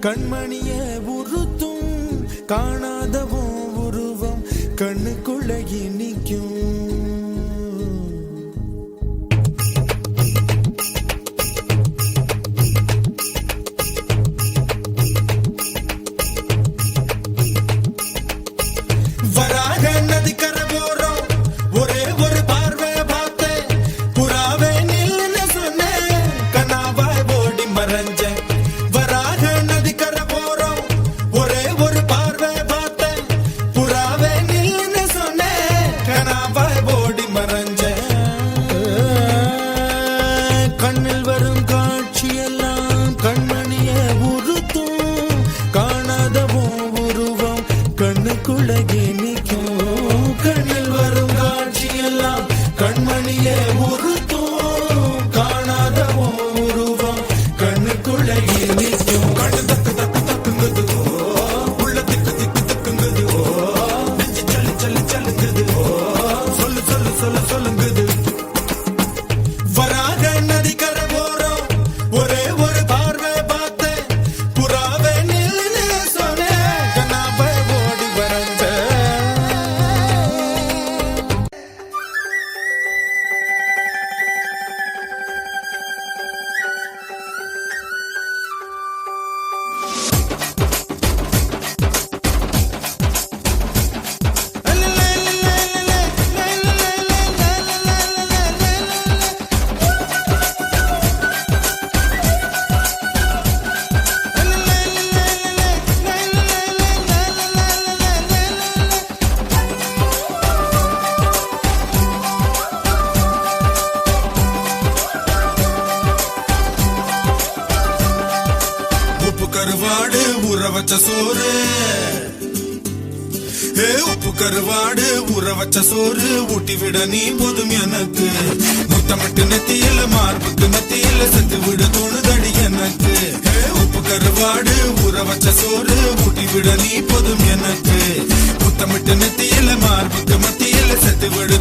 கண்மணிய உறுத்தும் காணாதவோ உருவம் கண்ணுக்குள்ள நிற்கும். வராக நதிக்கர போறோம் ஒரே ஒரு பார்வை பார்த்தேன் புறாவே நில்லுன்னு சொன்னேன் கனாவாய் ஓடி மறைஞ்சேன். வராக நதிக்கர போறோம் ஒரே ஒரு பார்வை பார்த்தேன் புறாவே நில்லுன்னு சொன்னேன் கனாவாய் ஓடி மறைஞ்சேன். கண்ணில் வரும் காட்சியெல்லாம் கண்மணிய உறுத்தும் காணாதவோ உருவம் கண்ணுக்குள்ள கண்ணில் வரும் காட்சியெல்லாம் கண்மணியே உறுத்தும் காணாதவோ உருவம் கண்ணுக்குள்ள நிற்கும். கண்ணு தக்கு தக்கு தக்குங்குது உள்ள திக்கு திக்கு தக்குங்குது நெஞ்சு சல்லு சல்லு சல்லுங்குது சொல்லு சொல்லு சொல்ல சொல்லுங்குது. வராக நதிக்கர போறோம் ஒரே ஒரு பார்வை பார்த்தேன் புறாவே நில்லுன்னு சொன்னேன் கனாவை ஓடி வரைஞ்சேன். கருவாடு ஊற வச்ச சோறு உப்பு கருவாடு ஊற வச்ச சோறு ஊட்டி விட நீ போதும் எனக்கு. முத்தமிட்டு நெத்தியில மார்புக்கு நெத்தியில செத்து விட தோணுதடி எனக்கு. உப்பு கருவாடு ஊற வச்ச சோறு ஊட்டி விட நீ போதும் எனக்கு. முத்தமிட்டு நெத்தியில மார்புக்கு மத்தியில செத்து விட